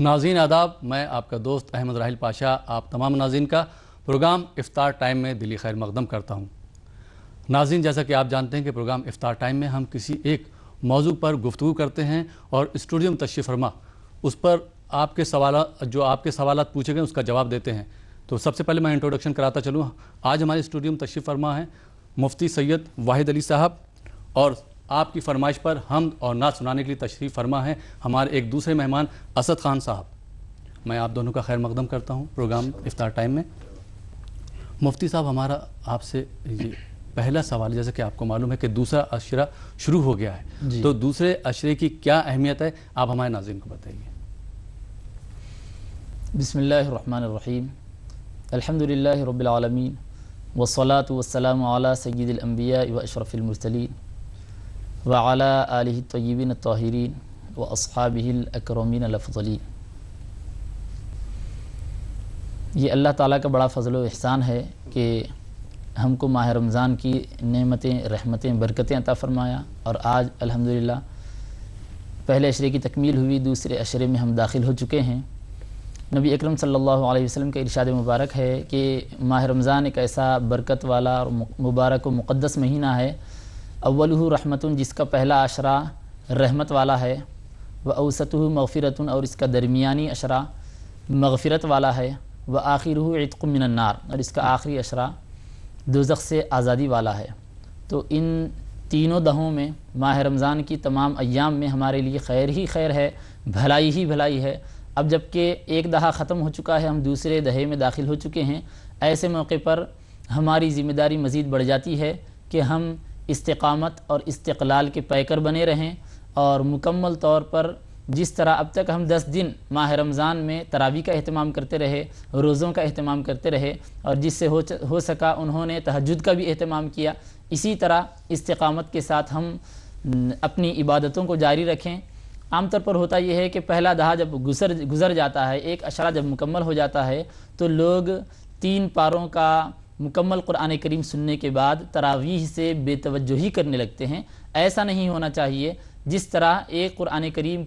ناظرین آداب، میں آپ کا دوست احمد راحیل پاشا آپ تمام ناظرین کا پروگرام افطار ٹائم میں دلی خیر مقدم کرتا ہوں۔ ناظرین، جیسا کہ آپ جانتے ہیں کہ پروگرام افطار ٹائم میں ہم کسی ایک موضوع پر گفتگو کرتے ہیں اور اسٹوڈیو میں تشریف فرما اس پر آپ کے سوالات پوچھے گئے اس کا جواب دیتے ہیں۔ تو سب سے پہلے میں انٹروڈکشن کراتا چلوں۔ آج ہمارے اسٹوڈیو میں تشریف فرما ہے مفتی سید واحد علی صاحب، اور آپ کی فرمائش پر حمد اور نعت سنانے کے لیے تشریف فرما ہے ہمارے ایک دوسرے مہمان اسد خان صاحب۔ میں آپ دونوں کا خیر مقدم کرتا ہوں پروگرام افطار ٹائم میں۔ مفتی صاحب، ہمارا آپ سے یہ پہلا سوال، جیسا کہ آپ کو معلوم ہے کہ دوسرا عشرہ شروع ہو گیا ہے، تو دوسرے عشرے کی کیا اہمیت ہے، آپ ہمارے ناظرین کو بتائیے۔ بسم اللہ الرحمن الرحیم، الحمدللہ رب العالمین، والصلاة والسلام علی سید الانبیاء و اشرف المرسلین وعلی آلہ الطیبین الطاہرین و اصحابہ الاکرمین الافضلین۔ یہ اللہ تعالیٰ کا بڑا فضل و احسان ہے کہ ہم کو ماہ رمضان کی نعمتیں، رحمتیں، برکتیں عطا فرمایا، اور آج الحمدللہ پہلے عشرے کی تکمیل ہوئی، دوسرے عشرے میں ہم داخل ہو چکے ہیں۔ نبی اکرم صلی اللہ علیہ وسلم کا ارشاد مبارک ہے کہ ماہ رمضان ایک ایسا برکت والا اور مبارک و مقدس مہینہ ہے، اولہ رحمتن، جس کا پہلا عشرہ رحمت والا ہے، و اوسطہ مغفرتن، اور اس کا درمیانی عشرہ مغفرت والا ہے، و آخرہ عتق من النار، اور اس کا آخری عشرہ دوزخ سے آزادی والا ہے۔ تو ان تینوں دہوں میں ماہ رمضان کی تمام ایام میں ہمارے لیے خیر ہی خیر ہے، بھلائی ہی بھلائی ہے۔ اب جب کہ ایک دہا ختم ہو چکا ہے، ہم دوسرے دہے میں داخل ہو چکے ہیں، ایسے موقع پر ہماری ذمہ داری مزید بڑھ جاتی ہے کہ ہم استقامت اور استقلال کے پیکر بنے رہیں، اور مکمل طور پر جس طرح اب تک ہم 10 دن ماہ رمضان میں تراویح کا اہتمام کرتے رہے، روزوں کا اہتمام کرتے رہے، اور جس سے ہو سکا انہوں نے تہجد کا بھی اہتمام کیا، اسی طرح استقامت کے ساتھ ہم اپنی عبادتوں کو جاری رکھیں۔ عام طور پر ہوتا یہ ہے کہ پہلا دہا جب گزر جاتا ہے، ایک عشرہ جب مکمل ہو جاتا ہے، تو لوگ 3 پاروں کا مکمل قرآن کریم سننے کے بعد تراویح سے بے توجہی کرنے لگتے ہیں۔ ایسا نہیں ہونا چاہیے۔ جس طرح ایک قرآن کریم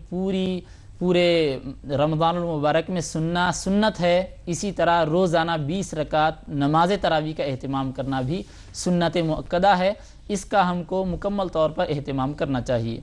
پورے رمضان المبارک میں سننا سنت ہے، اسی طرح روزانہ 20 رکعت نماز تراویح کا اہتمام کرنا بھی سنت مؤکدہ ہے۔ اس کا ہم کو مکمل طور پر اہتمام کرنا چاہیے،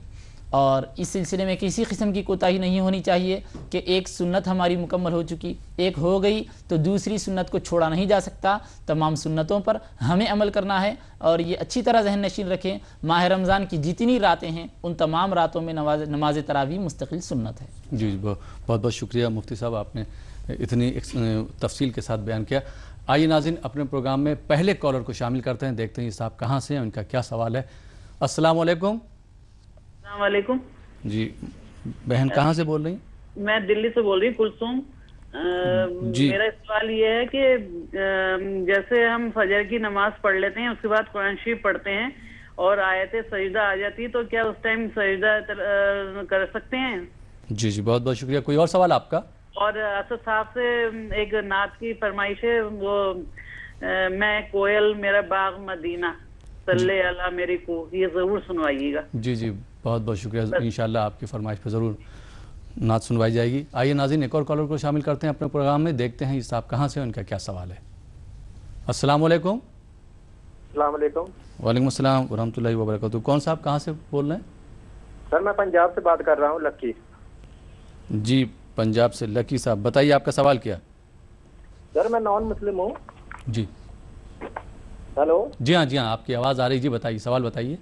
اور اس سلسلے میں کسی قسم کی کوتاہی نہیں ہونی چاہیے کہ ایک سنت ہماری مکمل ہو چکی، ایک ہو گئی تو دوسری سنت کو چھوڑا نہیں جا سکتا۔ تمام سنتوں پر ہمیں عمل کرنا ہے، اور یہ اچھی طرح ذہن نشین رکھیں، ماہ رمضان کی جتنی راتیں ہیں ان تمام راتوں میں نماز تراویح مستقل سنت ہے۔ جی بہت بہت شکریہ مفتی صاحب، آپ نے اتنی تفصیل کے ساتھ بیان کیا۔ آئیے ناظرین، اپنے پروگرام میں پہلے کالر کو شامل کرتے ہیں، دیکھتے ہیں یہ صاحب کہاں سے ہیں، ان کا کیا سوال ہے۔ السلام علیکم۔ السلام علیکم جی بہن، کہاں سے بول رہی ہیں؟ میں دلی سے بول رہی ہوں، کلثوم۔ جی میرا سوال یہ ہے کہ جیسے ہم فجر کی نماز پڑھ لیتے ہیں، اس کے بعد قرآن شریف پڑھتے ہیں اور آیت سجدہ آ جاتی ہے، تو کیا اس ٹائم سجدہ کر سکتے ہیں؟ جی جی بہت بہت شکریہ۔ کوئی اور سوال آپ کا؟ اور اسد صاحب سے ایک نعت کی فرمائش ہے، وہ میں کوئل میرا باغ مدینہ صلی اللہ میری کو، یہ ضرور سنوائیے گا۔ جی جی بہت بہت شکریہ، انشاءاللہ آپ کی فرمائش پہ ضرور نعت سنوائی جائے گی۔ آئیے ناظرین، ایک اور کالر کو شامل کرتے ہیں اپنے پروگرام میں، دیکھتے ہیں یہ صاحب کہاں سے ہیں، ان کا کیا سوال ہے۔ السلام علیکم۔ السلام علیکم۔ وعلیکم السلام ورحمۃ اللہ وبرکاتہ۔ کون صاحب کہاں سے بول رہے ہیں؟ سر میں پنجاب سے بات کر رہا ہوں، لکی۔ جی پنجاب سے لکی صاحب، بتائیے آپ کا سوال کیا؟ سر میں نان مسلم ہوں۔ جی ہیلو۔ جی ہاں آپ کی آواز آ رہی، جی بتائیے، سوال بتائیے۔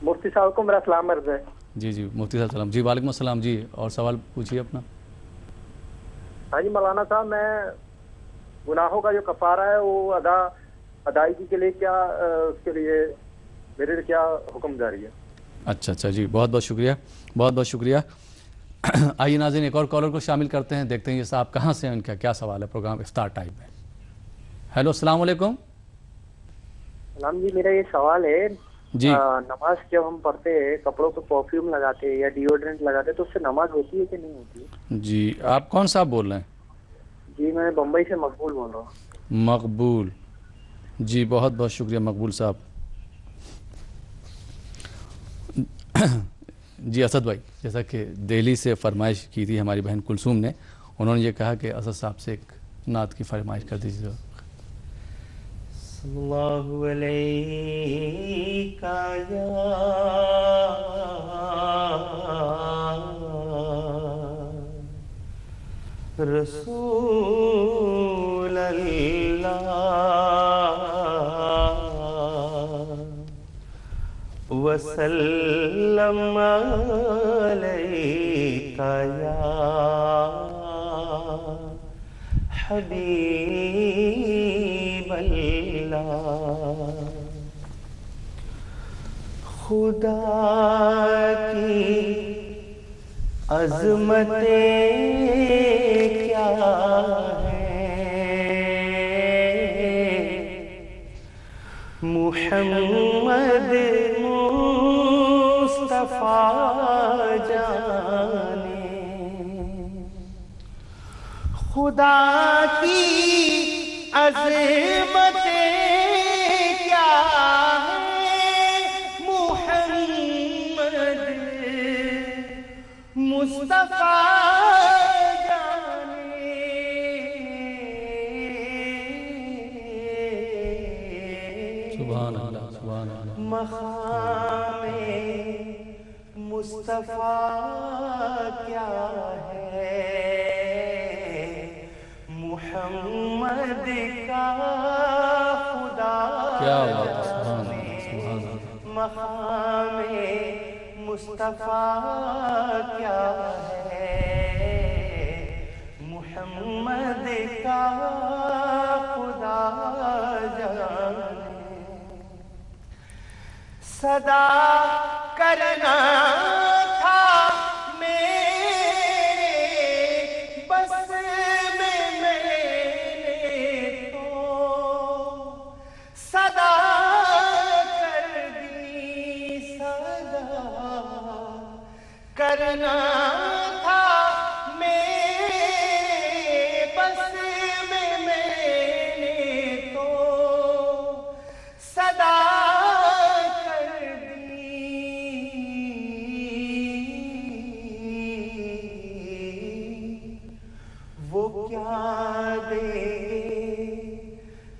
مفتی صاحب کو میرا سلام عرض ہے۔ جی جی مفتی صاحب سلام۔ جی وعلیکم السلام۔ جی اور سوال پوچھیے اپنا۔ ہاں جی مولانا صاحب، میں گناہوں کا جو کفارہ ہے وہ ادائیگی کے لیے کیا اس کے لیے میرے لیے کیا حکم جاری ہے؟ اچھا جی بہت بہت شکریہ، بہت بہت شکریہ۔ آئیے ناظرین، ایک اور کالر کو شامل کرتے ہیں، دیکھتے ہیں یہ صاحب کہاں سے ہیں، ان کا کیا سوال ہے پروگرام افطار ٹائم میں۔ ہیلو السلام علیکم۔ سلام جی، میرا یہ سوال ہے، جی نماز جب ہم پڑھتے ہیں کپڑوں پہ پرفیوم لگاتے ہیں یا ڈیوڈرنٹ لگاتے ہیں تو اس سے نماز ہوتی ہے کہ نہیں ہوتی ہے؟ جی آپ کون صاحب بول رہے ہیں؟ جی میں بمبئی سے مقبول بول رہا ہوں۔ مقبول، جی بہت بہت شکریہ مقبول صاحب۔ جی اسد بھائی۔ جیسا کہ دہلی سے فرمائش کی تھی ہماری بہن کلثوم نے، انہوں نے یہ کہا کہ اسد صاحب سے ایک نعت کی فرمائش کر دیجیے. صلی اللہ علیہ یا رسول اللہ وسلم علیک یا حبیب اللہ. خدا کی عظمتیں کیا ہیں، محمد مصطفیٰ جانے. خدا کی عظمتیں کیا ہیں، محمد مصطفیٰ جانے. سبحان اللہ سبحان اللہ. مقام مصطفیٰ کیا ہے، محمد کا خدا. کیا بات ہے، سبحان اللہ سبحان اللہ. مقام مصطفیٰ کیا ہے، محمد کا خدا جانے. صدا کرنا تھا میرے بس میں، میں نے تو صدا کر دی. صدا کرنا تھا میرے بس میں، میں نے تو صدا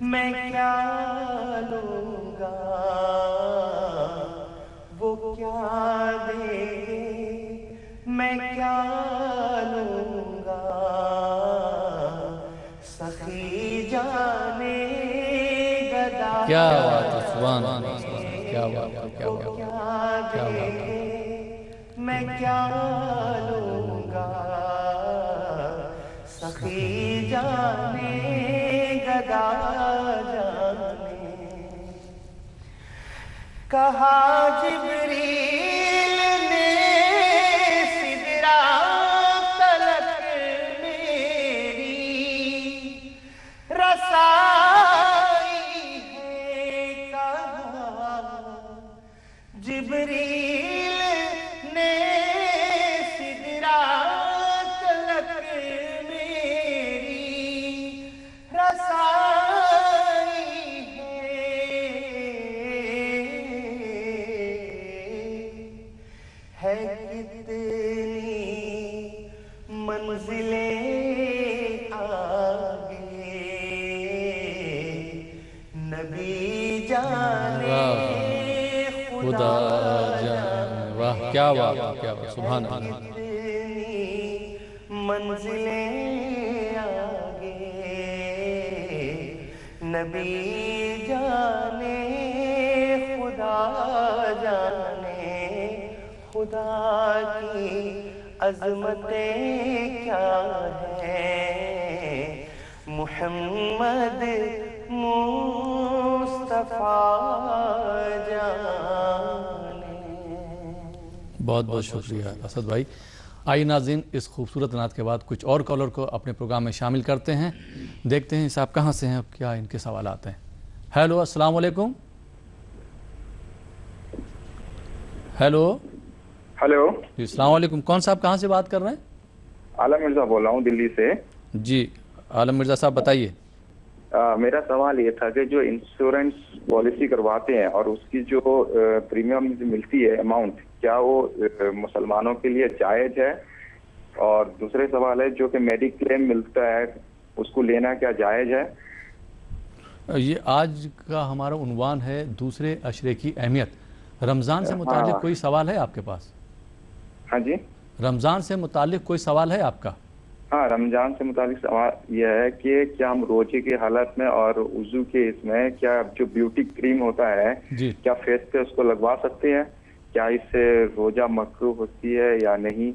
میں کیا لوں گا، وہ کیا دے گے میں کیا لوں گا. سخی جانے گدا کیا بات ہے، سبحان اللہ سبحان اللہ. کیا بات ہے، کیا بات ہے، کیا دے گے میں کیا لوں گا. سخی جانے گدا جانے. کہا جبریل نے سدرا تلک میری رسائی ہے. کہا جبریل نے سدرا تلک ہے. کتنی منزلیں آگے نبی جانے خدا جانے. واہ کیا بات ہے، کیا بات. سبحان اللہ. کتنی منزلیں آگے نبی جانے خدا جانے. خدا کی عظمتیں کیا ہیں، محمد مصطفیٰ جانے. بہت بہت شکریہ اسد بھائی. آئیے ناظرین، اس خوبصورت نعت کے بعد کچھ اور کالر کو اپنے پروگرام میں شامل کرتے ہیں. دیکھتے ہیں صاحب کہاں سے ہیں، کیا ان کے سوالات ہیں. ہیلو السلام علیکم. ہیلو ہیلو جی السلام علیکم. کون صاحب کہاں سے بات کر رہے ہیں؟ عالم مرزا بول رہا ہوں دلی سے. جی عالم مرزا صاحب بتائیے. میرا سوال یہ تھا کہ جو انشورنس پالیسی کرواتے ہیں اور اس کی جو پریمیم ملتی ہے اماؤنٹ، کیا وہ مسلمانوں کے لیے جائز ہے؟ اور دوسرے سوال ہے جو کہ میڈیکلیم ملتا ہے اس کو لینا کیا جائز ہے؟ یہ آج کا ہمارا عنوان ہے دوسرے عشرے کی اہمیت۔ رمضان سے متعلق کوئی سوال ہے آپ کے پاس؟ ہاں جی، رمضان سے متعلق کوئی سوال ہے آپ کا؟ ہاں، رمضان سے متعلق سوال یہ ہے کہ کیا ہم روزے کی حالت میں اور وضو کے اس میں کیا جو بیوٹی کریم ہوتا ہے جی، کیا فیس پہ اس کو لگوا سکتے ہیں؟ کیا اس سے روزہ مکروہ ہوتی ہے یا نہیں؟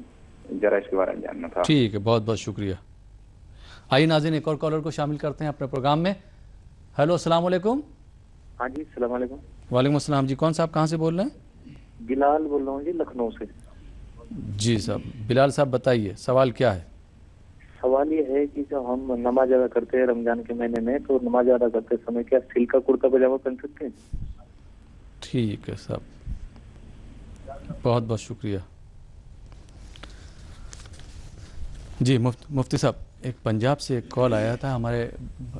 ذرا اس کے بارے میں جاننا تھا۔ ٹھیک ہے، بہت بہت شکریہ۔ آئیے ناظرین ایک اور کالر کو شامل کرتے ہیں اپنے پروگرام میں۔ ہیلو، السلام علیکم۔ ہاں جی، السلام علیکم۔ وعلیکم السلام جی، کون صاحب کہاں سے بول رہے ہیں؟ بلال بول رہا ہوں جی، لکھنؤ سے۔ جی صاحب، بلال صاحب بتائیے سوال کیا ہے؟ سوال یہ ہے کہ جب ہم نماز ادا کرتے ہیں رمضان کے مہینے میں، تو نماز ادا کرتے سمے کیا سلک کا کرتا پاجامہ پہن سکتے ہیں؟ ٹھیک ہے صاحب، بہت بہت شکریہ۔ جی مفتی صاحب، ایک پنجاب سے ایک کال آیا تھا، ہمارے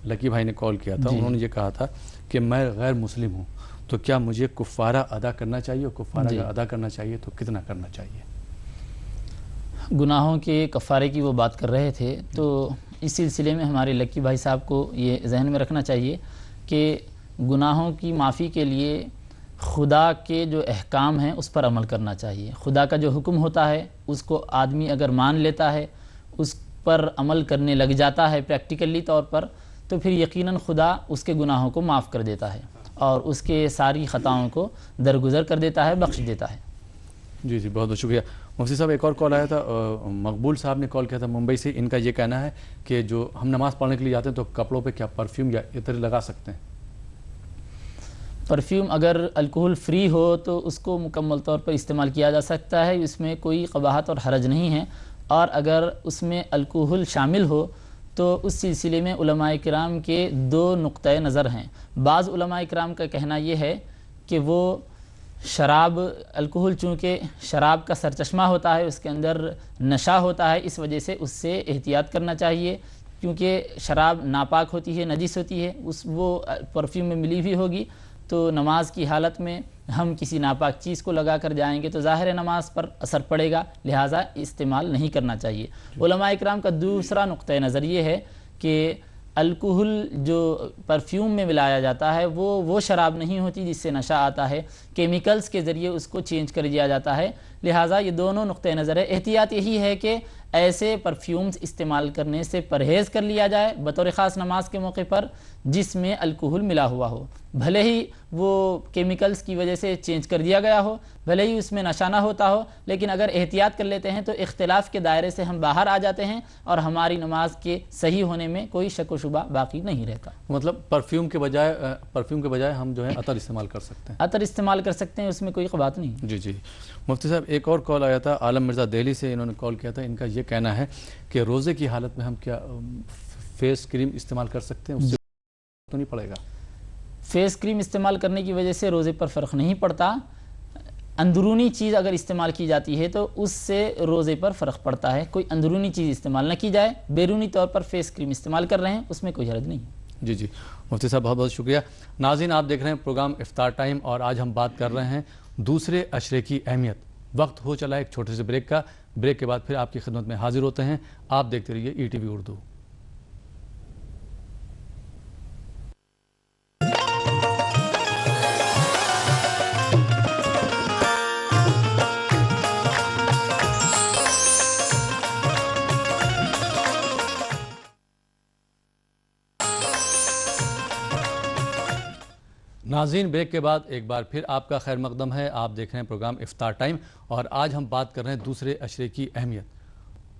لکی بھائی نے کال کیا تھا، انہوں نے یہ کہا تھا کہ میں غیر مسلم ہوں، تو کیا مجھے کفارہ ادا کرنا چاہیے؟ اور کفارہ اگر ادا کرنا چاہیے تو کتنا کرنا چاہیے؟ گناہوں کے کفارے کی وہ بات کر رہے تھے، تو اس سلسلے میں ہمارے لکی بھائی صاحب کو یہ ذہن میں رکھنا چاہیے کہ گناہوں کی معافی کے لیے خدا کے جو احکام ہیں اس پر عمل کرنا چاہیے۔ خدا کا جو حکم ہوتا ہے اس کو آدمی اگر مان لیتا ہے، اس پر عمل کرنے لگ جاتا ہے پریکٹیکلی طور پر، تو پھر یقیناً خدا اس کے گناہوں کو معاف کر دیتا ہے اور اس کے ساری خطاؤں کو درگزر کر دیتا ہے، بخش دیتا ہے۔ جی جی، بہت بہت شکریہ۔ مفتی صاحب، ایک اور کال آیا تھا، مقبول صاحب نے کال کیا تھا ممبئی سے۔ ان کا یہ کہنا ہے کہ جو ہم نماز پڑھنے کے لیے جاتے ہیں تو کپڑوں پہ کیا پرفیوم یا عطر لگا سکتے ہیں؟ پرفیوم اگر الکوہل فری ہو تو اس کو مکمل طور پر استعمال کیا جا سکتا ہے، اس میں کوئی قباحت اور حرج نہیں ہے، اور اگر اس میں الکوہل شامل ہو تو اس سلسلے میں علماء کرام کے دو نقطۂ نظر ہیں۔ بعض علماء کرام کا کہنا یہ ہے کہ وہ شراب، الکوہل چونکہ شراب کا سرچشمہ ہوتا ہے، اس کے اندر نشہ ہوتا ہے، اس وجہ سے اس سے احتیاط کرنا چاہیے، کیونکہ شراب ناپاک ہوتی ہے، نجس ہوتی ہے، وہ پرفیوم میں ملی ہوئی ہوگی، تو نماز کی حالت میں ہم کسی ناپاک چیز کو لگا کر جائیں گے تو ظاہر نماز پر اثر پڑے گا، لہٰذا استعمال نہیں کرنا چاہیے۔ علماء اکرام کا دوسرا نقطۂ نظر یہ ہے کہ الکوہل جو پرفیوم میں ملایا جاتا ہے وہ شراب نہیں ہوتی جس سے نشہ آتا ہے، کیمیکلز کے ذریعے اس کو چینج کر دیا جاتا ہے، لہٰذا یہ دونوں نقطۂ نظر ہے۔ احتیاط یہی ہے کہ ایسے پرفیومز استعمال کرنے سے پرہیز کر لیا جائے بطور خاص نماز کے موقع پر جس میں الکوہل ملا ہوا ہو، بھلے ہی وہ کیمیکلز کی وجہ سے چینج کر دیا گیا ہو، بھلے ہی اس میں نشہ نہ ہوتا ہو، لیکن اگر احتیاط کر لیتے ہیں تو اختلاف کے دائرے سے ہم باہر آ جاتے ہیں اور ہماری نماز کے صحیح ہونے میں کوئی شک و شبہ باقی نہیں رہتا۔ مطلب پرفیوم کے بجائے ہم جو ہے عطر استعمال کر سکتے ہیں؟ عطر استعمال کر سکتے ہیں، اس میں کوئی بات نہیں۔ جی جی، مفتی صاحب ایک اور کال آیا تھا، عالم مرزا دہلی سے، انہوں نے کال کیا تھا، ان کا یہ کہنا ہے کہ روزے کی حالت میں ہم کیا فیس کریم استعمال کر سکتے ہیں؟ اس سے تو نہیں پڑے گا؟ فیس کریم استعمال کرنے کی وجہ سے روزے پر فرق نہیں پڑتا، اندرونی چیز اگر استعمال کی جاتی ہے تو اس سے روزے پر فرق پڑتا ہے۔ کوئی اندرونی چیز استعمال نہ کی جائے، بیرونی طور پر فیس کریم استعمال کر رہے ہیں، اس میں کوئی حرج نہیں۔ جی جی، مفتی صاحب بہت بہت شکریہ۔ ناظرین، آپ دیکھ رہے ہیں پروگرام افطار ٹائم، اور آج ہم بات کر رہے ہیں دوسرے عشرے کی اہمیت۔ وقت ہو چلا ہے ایک چھوٹے سے بریک کا، بریک کے بعد پھر آپ کی خدمت میں حاضر ہوتے ہیں۔ آپ دیکھتے رہیے ETV اردو۔ ناظرین، بریک کے بعد ایک بار پھر آپ کا خیر مقدم ہے۔ آپ دیکھ رہے ہیں پروگرام افطار ٹائم، اور آج ہم بات کر رہے ہیں دوسرے عشرے کی اہمیت،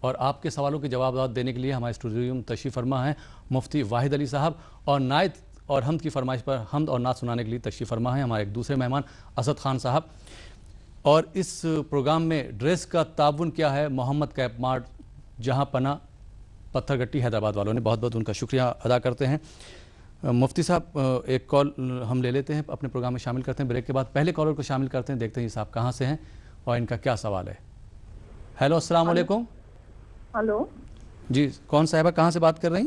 اور آپ کے سوالوں کے جوابات دینے کے لیے ہمارے اسٹوڈیو میں تشریف فرما ہیں مفتی واحد علی صاحب، اور نعت اور حمد کی فرمائش پر حمد اور نعت سنانے کے لیے تشریف فرما ہیں ہمارے ایک دوسرے مہمان اسد خان صاحب۔ اور اس پروگرام میں ڈریس کا تعاون کیا ہے محمد کیپ مارٹ جہاں پناہ پتھر گٹی حیدرآباد والوں نے، بہت بہت ان کا شکریہ ادا کرتے ہیں۔ مفتی صاحب ایک کال ہم لے لیتے ہیں، اپنے پروگرام میں شامل کرتے ہیں بریک کے بعد۔ پہلے کالر کو شامل کرتے ہیں، دیکھتے ہیں یہ صاحب کہاں سے ہیں اور ان کا کیا سوال ہے۔ ہیلو، السلام علیکم۔ ہلو جی، کون صاحبہ کہاں سے بات کر رہی ہیں؟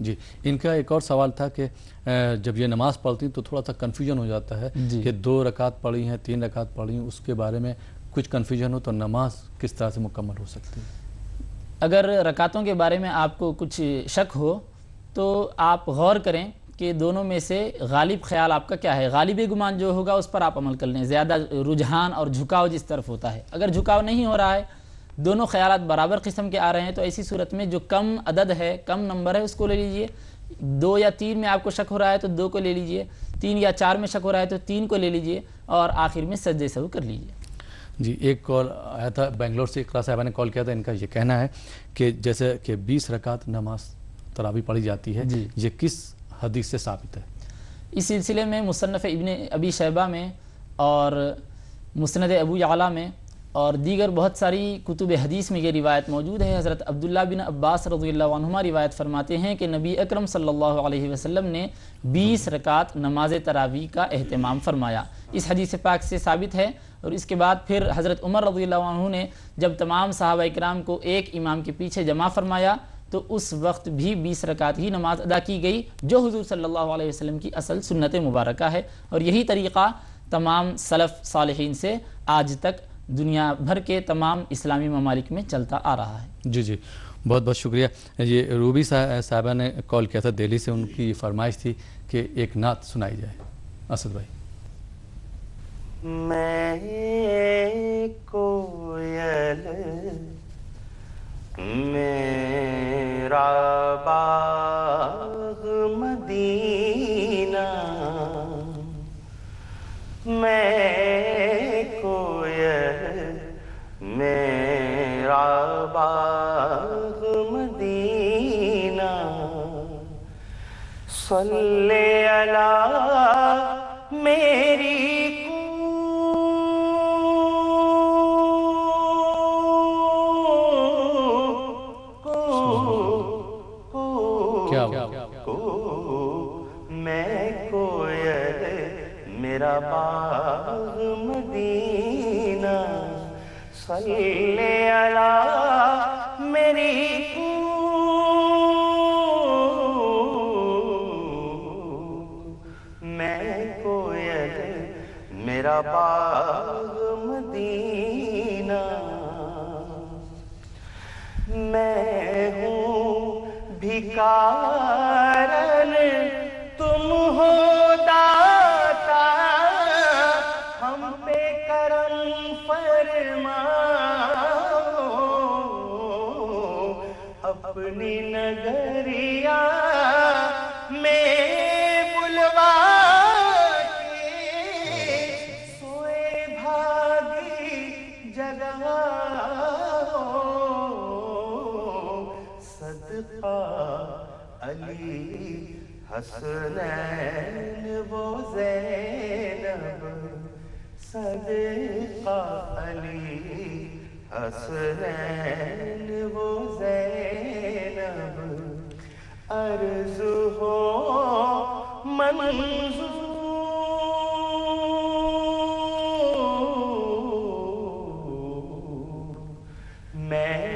جی، ان کا ایک اور سوال تھا کہ جب یہ نماز پڑھتی تو تھوڑا سا کنفیوژن ہو جاتا ہے کہ 2 رکعت پڑھی ہیں 3 رکعت پڑھی ہیں، اس کے بارے میں کچھ کنفیوژن ہو تو نماز کس طرح سے مکمل ہو سکتی ہے؟ اگر رکعتوں کے بارے میں آپ کو کچھ شک ہو تو آپ غور کریں کہ دونوں میں سے غالب خیال آپ کا کیا ہے. غالب گمان جو ہوگا اس پر آپ عمل کر لیں. زیادہ رجحان اور جھکاؤ جس طرف ہوتا ہے، اگر جھکاؤ نہیں ہو رہا ہے، دونوں خیالات برابر قسم کے آ رہے ہیں، تو ایسی صورت میں جو کم عدد ہے، کم نمبر ہے، اس کو لے لیجئے. 2 یا 3 میں آپ کو شک ہو رہا ہے تو 2 کو لے لیجئے. 3 یا 4 میں شک ہو رہا ہے تو 3 کو لے لیجئے اور آخر میں سجدے سہو کر لیجئے. جی، ایک کال آیا تھا بنگلور سے، اقرا صاحبہ نے کال کیا تھا. ان کا یہ کہنا ہے کہ جیسے کہ 20 رکعت نماز تراویح پڑھی جاتی ہے، یہ کس حدیث سے ثابت ہے؟ اس سلسلے میں مصنف ابن ابی شیبہ میں اور مسند ابو یعلا میں اور دیگر بہت ساری کتب حدیث میں یہ روایت موجود ہے. حضرت عبداللہ بن عباس رضی اللہ عنہما روایت فرماتے ہیں کہ نبی اکرم صلی اللہ علیہ وسلم نے 20 رکعت نماز تراویح کا اہتمام فرمایا. اس حدیث پاک سے ثابت ہے. اور اس کے بعد پھر حضرت عمر رضی اللہ عنہ نے جب تمام صحابہ اکرام کو ایک امام کے پیچھے جمع فرمایا تو اس وقت بھی 20 رکعت ہی نماز ادا کی گئی، جو حضور صلی اللہ علیہ وسلم کی اصل سنت مبارکہ ہے. اور یہی طریقہ تمام سلف صالحین سے آج تک دنیا بھر کے تمام اسلامی ممالک میں چلتا آ رہا ہے. جی جی، بہت بہت شکریہ. یہ روبی صاحبہ نے کال کیا تھا دہلی سے، ان کی فرمائش تھی کہ ایک نعت سنائی جائے. اسد بھائی. میں کوئل میرا باغ مدینہ، میں کوئل میرا باغ مدینہ، صلی علی میری میں کوئل میرا باغ مدینہ، صلی علی میری میں کوئل میرا باغ مدینہ، میں ہوں بھکارن تم ہو داتا، ہم پہ کرم فرماؤ، اپنی نگریا میں بلوا کے سوئے بھاگی جگہ، صدقہ علی حسنین و زینب، صدقہ علی حسنین و زینب، عرض ہو منظور میں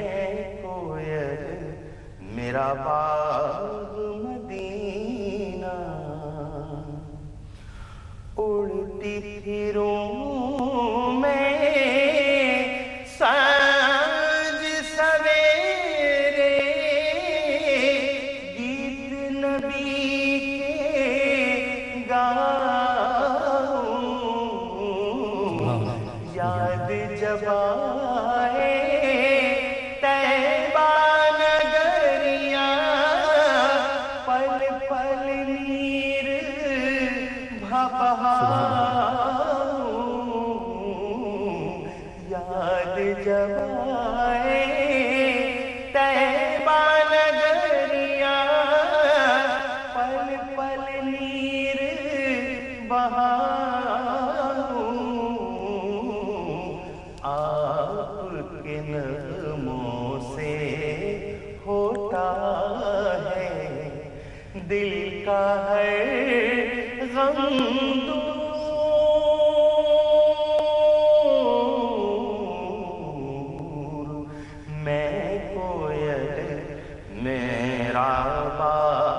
کوئل میرا باغ مدینہ، اڑتی پھروں میں سانج سویرے، گیت نبی کے گاؤں، یاد جب آئے طیبہ نگریاں، پل پل نیر بہاؤں، یاد جب آئے طیبہ نگریاں، پل پل نیر بہاؤں، آپ کے نغموں سے ہوتا ہے دل کا ہے غم دور، میں کوئل میرا باغ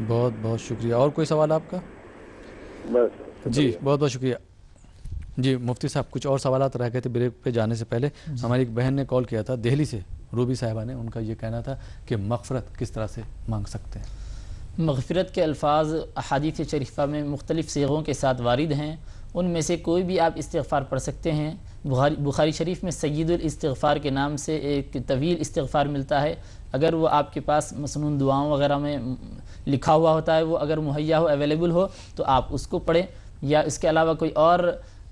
بہت بہت شکریہ. اور کوئی سوال آپ کا؟ بس جی بہت بہت شکریہ. جی مفتی صاحب کچھ اور سوالات رہ گئے تھے بریک پہ جانے سے پہلے. ہماری ایک بہن نے کال کیا تھا دہلی سے، روبی صاحبہ نے. ان کا یہ کہنا تھا کہ مغفرت کس طرح سے مانگ سکتے ہیں؟ مغفرت کے الفاظ احادیث شریفہ میں مختلف صیغوں کے ساتھ وارد ہیں. ان میں سے کوئی بھی آپ استغفار پڑھ سکتے ہیں. بخاری شریف میں سید الاستغفار کے نام سے ایک طویل استغفار ملتا ہے. اگر وہ آپ کے پاس مسنون دعاؤں وغیرہ میں لکھا ہوا ہوتا ہے، وہ اگر مہیا ہو، اویلیبل ہو، تو آپ اس کو پڑھیں. یا اس کے علاوہ کوئی اور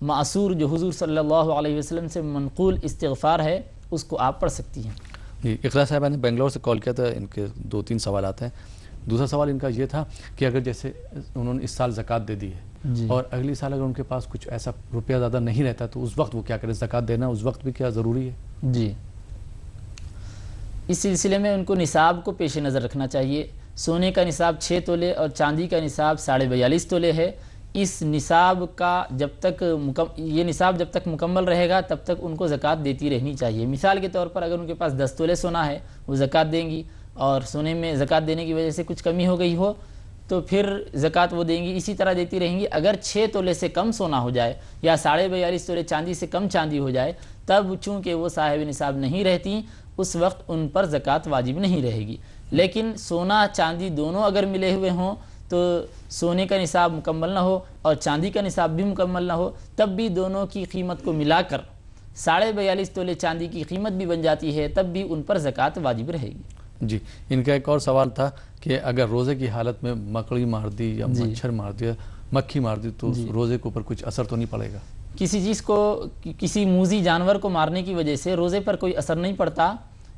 معصور جو حضور صلی اللہ علیہ وسلم سے منقول استغفار ہے، اس کو آپ پڑھ سکتی ہیں. جی اقرا صاحبہ نے بنگلور سے کال کیا تھا. ان کے 2-3 سوالات ہیں. دوسرا سوال ان کا یہ تھا کہ اگر جیسے انہوں نے اس سال زکوٰۃ دے دی ہے جی. اور اگلی سال اگر ان کے پاس کچھ ایسا روپیہ زیادہ نہیں رہتا تو اس وقت وہ کیا کریں؟ زکوٰۃ دینا اس وقت بھی کیا ضروری ہے؟ جی اس سلسلے میں ان کو نصاب کو پیش نظر رکھنا چاہیے. سونے کا نصاب 6 تولے اور چاندی کا نصاب 42.5 تولے ہے. اس نصاب کا یہ نصاب جب تک مکمل رہے گا تب تک ان کو زکوٰۃ دیتی رہنی چاہیے. مثال کے طور پر اگر ان کے پاس 10 تولے سونا ہے وہ زکوٰۃ دیں گی، اور سونے میں زکوٰۃ دینے کی وجہ سے کچھ کمی ہو گئی ہو تو پھر زکوٰۃ وہ دیں گی. اسی طرح دیتی رہیں گی. اگر 6 تولے سے کم سونا ہو جائے یا 42.5 تولے چاندی سے کم چاندی ہو جائے، تب چونکہ وہ صاحب نصاب نہیں رہتی، اس وقت ان پر زکوٰۃ واجب نہیں رہے گی. لیکن سونا چاندی دونوں اگر ملے ہوئے ہوں تو سونے کا نصاب مکمل نہ ہو اور چاندی کا نصاب بھی مکمل نہ ہو، تب بھی دونوں کی قیمت کو ملا کر 42.5 تولے چاندی کی قیمت بھی بن جاتی ہے، تب بھی ان پر زکوٰۃ واجب رہے گی. جی ان کا ایک اور سوال تھا کہ اگر روزے کی حالت میں مکڑی مار دی یا مچھر مار دیا، مکھی مار دی، تو روزے کے اوپر کچھ اثر تو نہیں پڑے گا؟ کسی چیز کو، کسی موذی جانور کو مارنے کی وجہ سے روزے پر کوئی اثر نہیں پڑتا،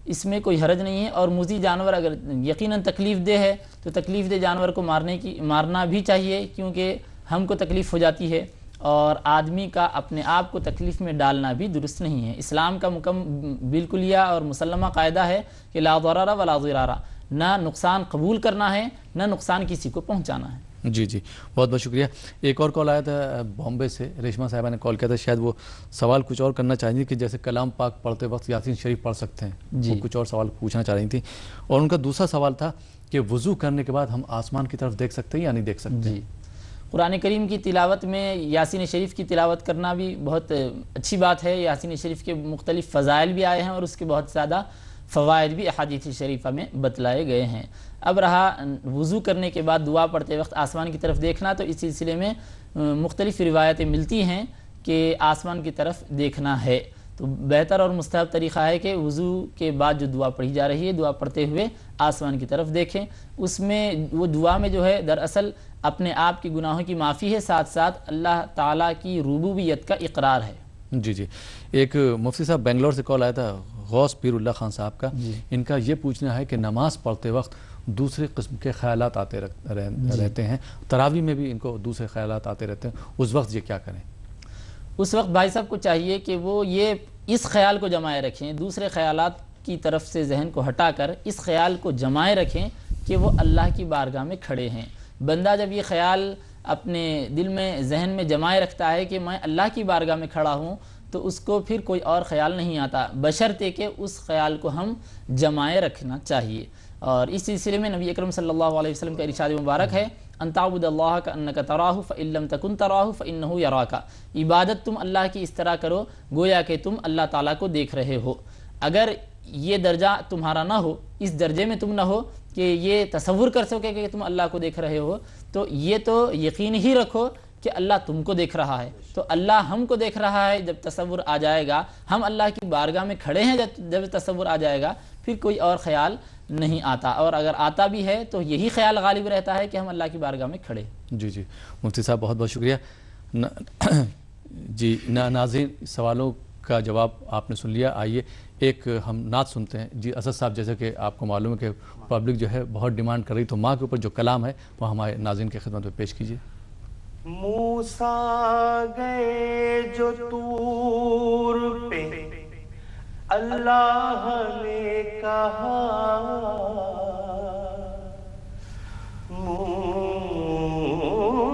اس میں کوئی حرج نہیں ہے. اور موذی جانور اگر یقیناً تکلیف دہ ہے تو تکلیف دہ جانور کو مارنا بھی چاہیے، کیونکہ ہم کو تکلیف ہو جاتی ہے اور آدمی کا اپنے آپ کو تکلیف میں ڈالنا بھی درست نہیں ہے. اسلام کا بالکلیہ اور مسلمہ قاعدہ ہے کہ لا ضرر ولا ضرار، نہ نقصان قبول کرنا ہے نہ نقصان کسی کو پہنچانا ہے. جی جی بہت بہت شکریہ. ایک اور کال آیا تھا بامبے سے، ریشمہ صاحبہ نے کال کیا تھا. شاید وہ سوال کچھ اور کرنا چاہیں گی کہ جیسے کلام پاک پڑھتے وقت یاسین شریف پڑھ سکتے ہیں. وہ کچھ اور سوال پوچھنا چاہ رہی تھی. اور ان کا دوسرا سوال تھا کہ وضو کرنے کے بعد ہم آسمان کی طرف دیکھ سکتے ہیں یا نہیں دیکھ سکتے؟ جی قرآن کریم کی تلاوت میں یاسین شریف کی تلاوت کرنا بھی بہت اچھی بات ہے. یاسین شریف کے مختلف فضائل بھی آئے ہیں اور اس کے بہت زیادہ فوائد بھی احادیث شریفہ میں بتلائے گئے ہیں. اب رہا وضو کرنے کے بعد دعا پڑھتے وقت آسمان کی طرف دیکھنا، تو اس سلسلے میں مختلف روایتیں ملتی ہیں کہ آسمان کی طرف دیکھنا ہے. تو بہتر اور مستحب طریقہ ہے کہ وضو کے بعد جو دعا پڑھی جا رہی ہے، دعا پڑھتے ہوئے آسمان کی طرف دیکھیں. اس میں وہ دعا میں جو ہے دراصل اپنے آپ کی گناہوں کی معافی ہے، ساتھ ساتھ اللہ تعالیٰ کی ربوبیت کا اقرار ہے. جی جی ایک مفتی صاحب بنگلور سے کال آیا تھا غوث پیر اللہ خان صاحب کا. ان کا یہ پوچھنا ہے کہ نماز پڑھتے وقت دوسرے قسم کے خیالات آتے رہتے ہیں، تراویح میں بھی ان کو دوسرے خیالات آتے رہتے ہیں، اس وقت یہ کیا کریں؟ اس وقت بھائی صاحب کو چاہیے کہ وہ یہ اس خیال کو جمائے رکھیں، دوسرے خیالات کی طرف سے ذہن کو ہٹا کر اس خیال کو جمائے رکھیں کہ وہ اللہ کی بارگاہ میں کھڑے ہیں. بندہ جب یہ خیال اپنے دل میں ذہن میں جمائے رکھتا ہے کہ میں اللہ کی بارگاہ میں کھڑا ہوں، تو اس کو پھر کوئی اور خیال نہیں آتا، بشرطے کہ اس خیال کو ہم جمائے رکھنا چاہیے. اور اس سلسلے میں نبی اکرم صلی اللہ علیہ وسلم کا ارشاد مبارک ہے ان تعبد اللہ کانک تراہ فان لم تکن تراہ فانہ یراک. عبادت تم اللہ کی اس طرح کرو گویا کہ تم اللہ تعالیٰ کو دیکھ رہے ہو. اگر یہ درجہ تمہارا نہ ہو، اس درجے میں تم نہ ہو کہ یہ تصور کر سکے کہ تم اللہ کو دیکھ رہے ہو، تو یہ تو یقین ہی رکھو کہ اللہ تم کو دیکھ رہا ہے. تو اللہ ہم کو دیکھ رہا ہے جب تصور آ جائے گا، ہم اللہ کی بارگاہ میں کھڑے ہیں جب تصور آ جائے گا، پھر کوئی اور خیال نہیں آتا. اور اگر آتا بھی ہے تو یہی خیال غالب رہتا ہے کہ ہم اللہ کی بارگاہ میں کھڑے. جی جی مفتی صاحب بہت بہت شکریہ. جی ناظرین سوالوں کا جواب آپ نے سن لیا. آئیے ایک ہم نعت سنتے ہیں. جی اسد صاحب، جیسے کہ آپ کو معلوم ہے کہ پبلک جو ہے بہت ڈیمانڈ کر رہی، تو ماں کے اوپر جو کلام ہے وہ ہمارے ناظرین کی خدمت میں پیش کیجیے. موسیٰ گئے جو طور پہ اللہ نے کہا،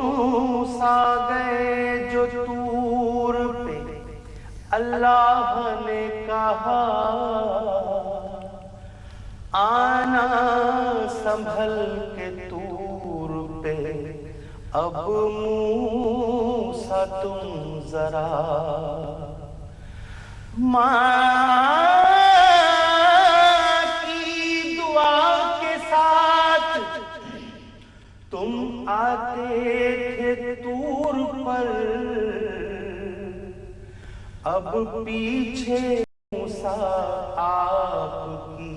موسیٰ گئے جو طور پہ اللہ نے کہا، آنا سنبھل کے تو اب موسیٰ تم ذرا ماں کی دعا کے ساتھ تم آتے تھے طور پر، اب پیچھے موسیٰ آپ کی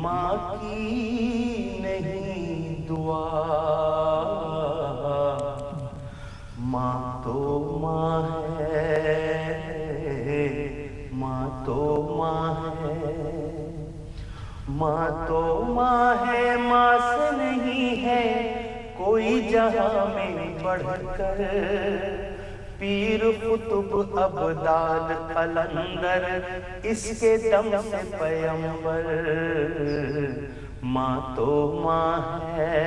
ماں کی نہیں دعا، ماں تو ماں ہے، ماں تو ماں ہے، ماں تو ماں ہے، ماں سے نہیں ہے کوئی جہاں میں بڑھ کر، پیر قطب ابدال قلندر اس کے دم سے پیمبر، ماں تو ماں ہے،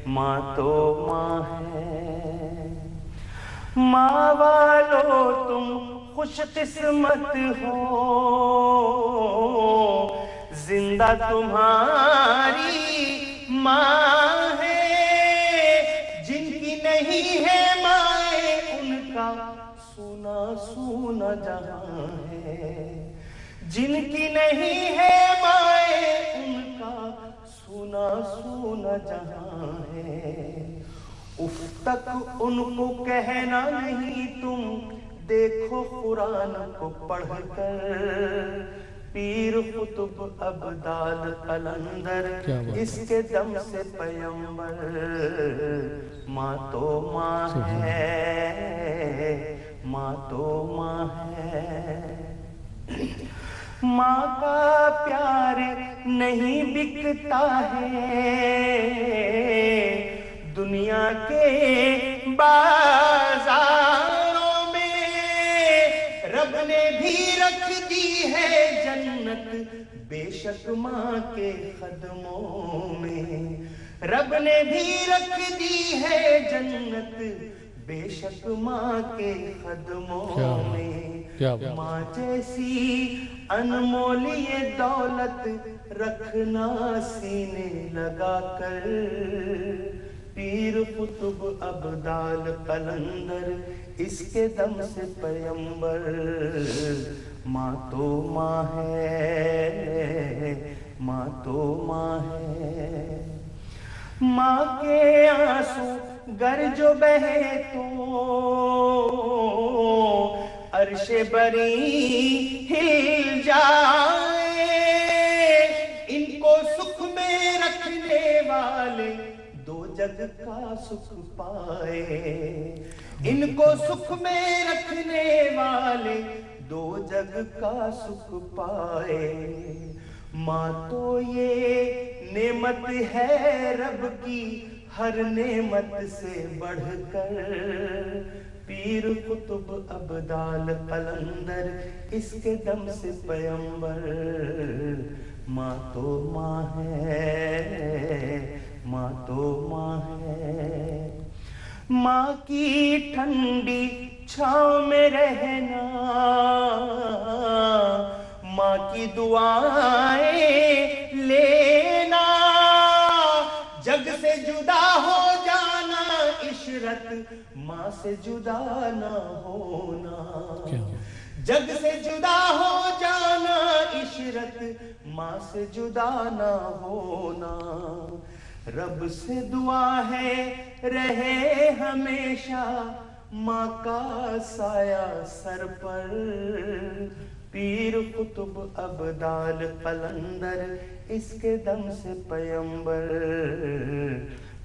ماں تو ماں ہے، ماں والو تم خوش قسمت ہو، زندہ تمہاری ماں ہے، جن کی نہیں ہے مائیں ان کا سونا سونا جہاں ہے، جن کی نہیں ہے مائیں ان کا سونا سونا جہاں ہے، اف تک ان کو کہنا نہیں تم دیکھو قرآن کو پڑھ کر، پیر قطب ابدال قلندر اس کے دم سے پیمبر، ماں تو ماں ہے، ماں تو ماں ہے، ماں کا پیار نہیں بکتا ہے دنیا کے بازاروں میں، رب نے بھی رکھ دی ہے جنت بے شک ماں کے قدموں میں، رب نے بھی رکھ دی ہے جنت بے شک ماں کے قدموں میں، ماں جیسی انمول یہ دولت رکھنا سینے لگا کر، پیر قطب ابدال قلندر اس کے دم سے پیمبر، ماں تو ماں ہے، ماں تو ماں ہے، ماں کے آنسو گر جو بہے تو عرش بری ہل جائے، ان کو سکھ میں رکھنے والے دو جگ کا سکھ پائے، ان کو سکھ میں رکھنے والے دو جگ کا سکھ پائے، ماں تو یہ نعمت ہے رب کی ہر نعمت سے بڑھ کر، پیر قطب ابدال قلندر اس کے دم سے پیمبر، ماں تو ماں ہے، ماں تو ماں ہے، ماں کی ٹھنڈی چھاؤں میں رہنا، ماں کی دعائیں لینا، جگ سے جدا ہو جانا عشرت ماں سے جدا نہ ہونا، جگ سے جدا ہو جانا عشرت ماں سے جدا نہ ہونا، رب سے دعا ہے رہے ہمیشہ ماں کا سایہ سر پر، پیر قطب ابدال قلندر اس کے دم سے پیمبر،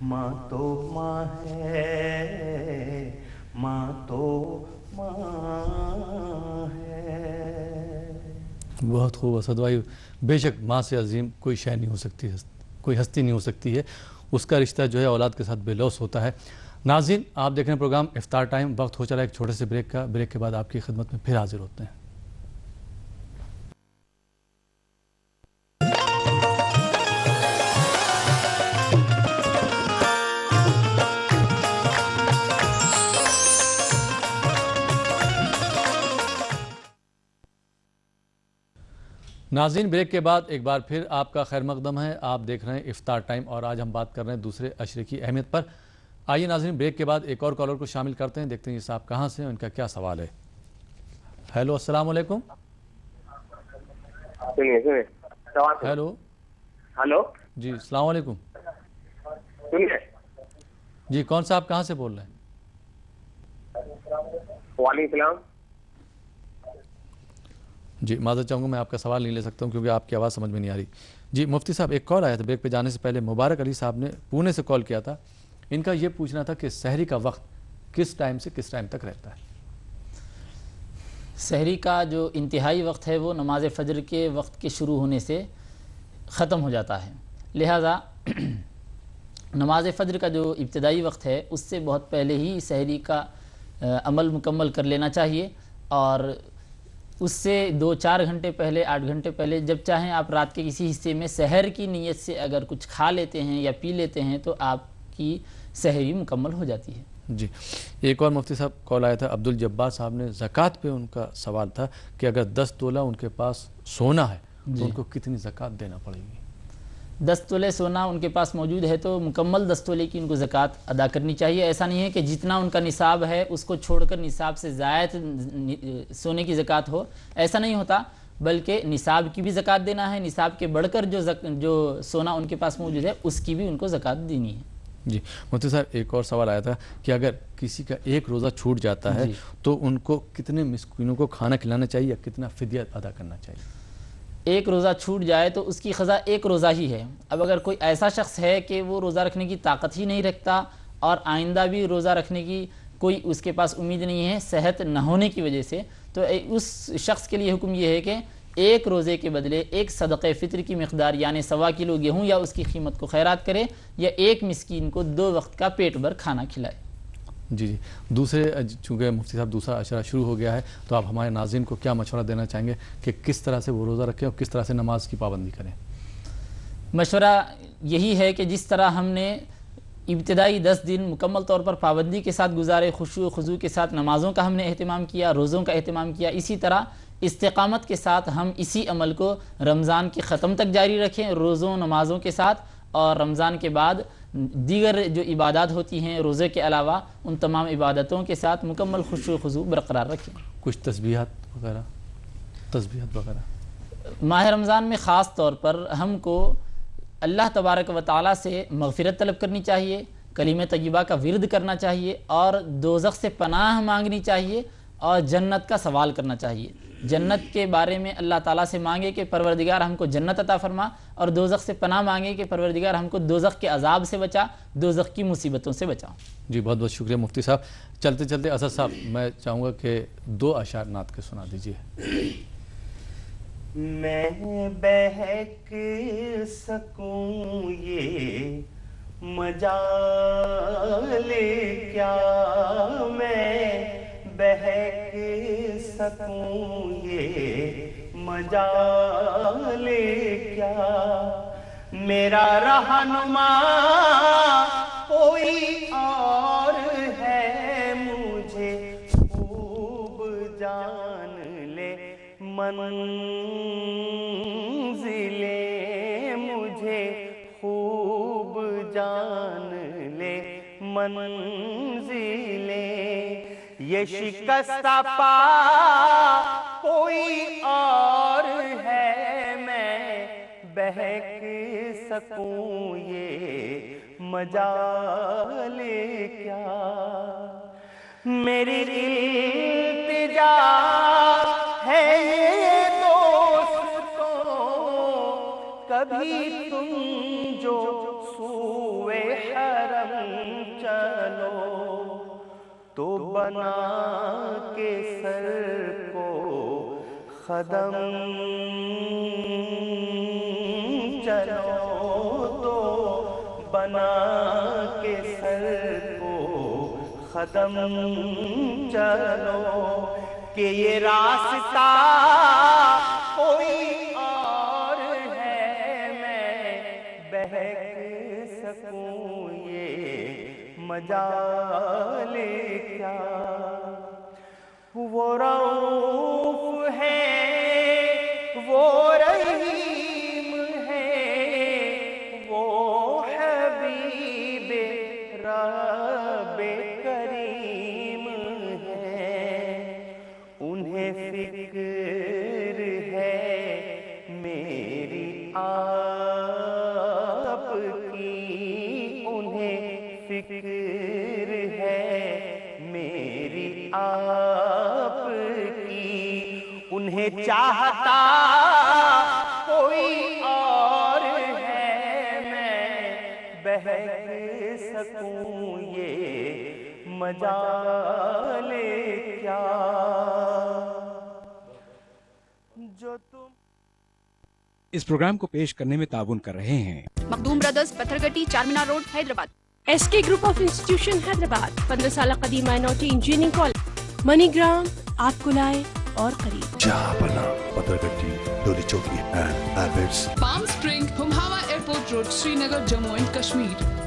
ماں تو ماں ہے، ماں تو ماں ہے۔ بہت خوب اسد بھائی، بے شک ماں سے عظیم کوئی شے نہیں ہو سکتی ہے، کوئی ہستی نہیں ہو سکتی ہے، اس کا رشتہ جو ہے اولاد کے ساتھ بے لوث ہوتا ہے۔ ناظرین، آپ دیکھ رہے ہیں پروگرام افطار ٹائم، وقت ہو چلا ایک چھوٹے سے بریک کا، بریک کے بعد آپ کی خدمت میں پھر حاضر ہوتے ہیں۔ ناظرین بریک کے بعد ایک بار پھر آپ کا خیر مقدم ہے. آپ دیکھ رہے ہیں افطار ٹائم اور آج ہم بات کر رہے ہیں دوسرے عشرے کی اہمیت پر. آئیے ناظرین بریک کے بعد ایک اور کالر کو شامل کرتے ہیں, دیکھتے ہیں یہ صاحب کہاں سے ہیں, ان کا کیا سوال ہے. ہیلو السلام علیکم. ہیلو ہلو جی السلام علیکم. سنیے. جی کون صاحب کہاں سے بول رہے ہیں؟ وعلیکم السلام. جی معذرت چاہوں گا میں آپ کا سوال نہیں لے سکتا ہوں کیونکہ آپ کی آواز سمجھ میں نہیں آ رہی. جی مفتی صاحب ایک کال آیا تھا بریک پہ جانے سے پہلے, مبارک علی صاحب نے پونے سے کال کیا تھا. ان کا یہ پوچھنا تھا کہ سحری کا وقت کس ٹائم سے کس ٹائم تک رہتا ہے؟ سحری کا جو انتہائی وقت ہے وہ نماز فجر کے وقت کے شروع ہونے سے ختم ہو جاتا ہے. لہٰذا نماز فجر کا جو ابتدائی وقت ہے اس سے بہت پہلے ہی سحری کا عمل مکمل کر لینا چاہیے, اور اس سے 2-4 گھنٹے پہلے 8 گھنٹے پہلے جب چاہیں آپ رات کے کسی حصے میں سحر کی نیت سے اگر کچھ کھا لیتے ہیں یا پی لیتے ہیں تو آپ کی سحری مکمل ہو جاتی ہے. جی ایک اور مفتی صاحب کال آیا تھا, عبدالجبار صاحب نے زکوٰۃ پہ ان کا سوال تھا کہ اگر 10 تولہ ان کے پاس سونا ہے تو ان کو کتنی زکوٰۃ دینا پڑے گی؟ 10 تولے سونا ان کے پاس موجود ہے تو مکمل 10 تولے کی ان کو زکوٰۃ ادا کرنی چاہیے. ایسا نہیں ہے کہ جتنا ان کا نصاب ہے اس کو چھوڑ کر نصاب سے زائد سونے کی زکوٰۃ ہو, ایسا نہیں ہوتا, بلکہ نصاب کی بھی زکوٰۃ دینا ہے, نصاب کے بڑھ کر جو سونا ان کے پاس موجود ہے اس کی بھی ان کو زکوٰۃ دینی ہے. جی مفتی صاحب ایک اور سوال آیا تھا کہ اگر کسی کا ایک روزہ چھوٹ جاتا ہے تو ان کو کتنے مسکینوں کو کھانا کھلانا چاہیے یا کتنا فدیہ ادا کرنا چاہیے؟ ایک روزہ چھوٹ جائے تو اس کی قضا ایک روزہ ہی ہے. اب اگر کوئی ایسا شخص ہے کہ وہ روزہ رکھنے کی طاقت ہی نہیں رکھتا اور آئندہ بھی روزہ رکھنے کی کوئی اس کے پاس امید نہیں ہے صحت نہ ہونے کی وجہ سے, تو اس شخص کے لیے حکم یہ ہے کہ ایک روزے کے بدلے ایک صدقہ فطر کی مقدار یعنی 1.25 کلو گیہوں یا اس کی قیمت کو خیرات کرے, یا ایک مسکین کو 2 وقت کا پیٹ بھر کھانا کھلائے. جی دوسرے چونکہ مفتی صاحب دوسرا عشرہ شروع ہو گیا ہے تو آپ ہمارے ناظرین کو کیا مشورہ دینا چاہیں گے کہ کس طرح سے وہ روزہ رکھیں اور کس طرح سے نماز کی پابندی کریں؟ مشورہ یہی ہے کہ جس طرح ہم نے ابتدائی 10 دن مکمل طور پر پابندی کے ساتھ گزارے, خشوع و خضوع کے ساتھ نمازوں کا ہم نے اہتمام کیا, روزوں کا اہتمام کیا, اسی طرح استقامت کے ساتھ ہم اسی عمل کو رمضان کے ختم تک جاری رکھیں روزوں نمازوں کے ساتھ, اور رمضان کے بعد دیگر جو عبادات ہوتی ہیں روزے کے علاوہ ان تمام عبادتوں کے ساتھ مکمل خشوع و خضوع برقرار رکھیں. کچھ تسبیحات وغیرہ ماہ رمضان میں خاص طور پر ہم کو اللہ تبارک و تعالیٰ سے مغفرت طلب کرنی چاہیے, کلمہ طیبہ کا ورد کرنا چاہیے, اور دوزخ سے پناہ مانگنی چاہیے, اور جنت کا سوال کرنا چاہیے. جنت کے بارے میں اللہ تعالیٰ سے مانگے کہ پروردگار ہم کو جنت عطا فرما, اور دوزخ سے پناہ مانگے کہ پروردگار ہم کو دوزخ کے عذاب سے بچا, دوزخ کی مصیبتوں سے بچا. جی بہت بہت شکریہ مفتی صاحب. چلتے چلتے اسد صاحب میں چاہوں گا کہ 2 اشعار نعت کے سنا دیجیے. میں بہک سکوں یہ مجال کیا, میں بہک سکوں یہ مجال کیا, میرا رہنما کوئی اور ہے, مجھے خوب جان لے منزلیں, مجھے خوب جان لے منزلیں, یہ شکستہ پا کوئی اور ہے, میں بہک سکوں یہ مجال کیا, میری التجا ہے یہ دوستوں, کبھی تم جو سوئے حرم چلو تو بنا کے سر کو خدم چلو, تو بنا کے سر کو خدم چلو, کہ یہ راستہ کوئی اور ہے, میں بہک سکوں یہ مجال کیا. وہ رؤوف ہے وہ رحیم فکر ہے میری آپ کی، انہیں چاہتا کوئی اور ہے، میں بہک سکوں یہ مجال کیا جو تم۔ اس پروگرام کو پیش کرنے میں تعاون کر رہے ہیں Makhdoom Brothers, Pattharghatti, Charminar road, Hyderabad. S K group of institution Hyderabad, 15 سالہ قدیم minority engineering college, MoneyGram, آپ کو لائے اور قریب۔ جہاں بنا پتھرگٹی، ڈولی چوکی اینڈ ایبٹس، پام اسپرنگ، ہمہاوا airport road, Srinagar, Jammu and Kashmir.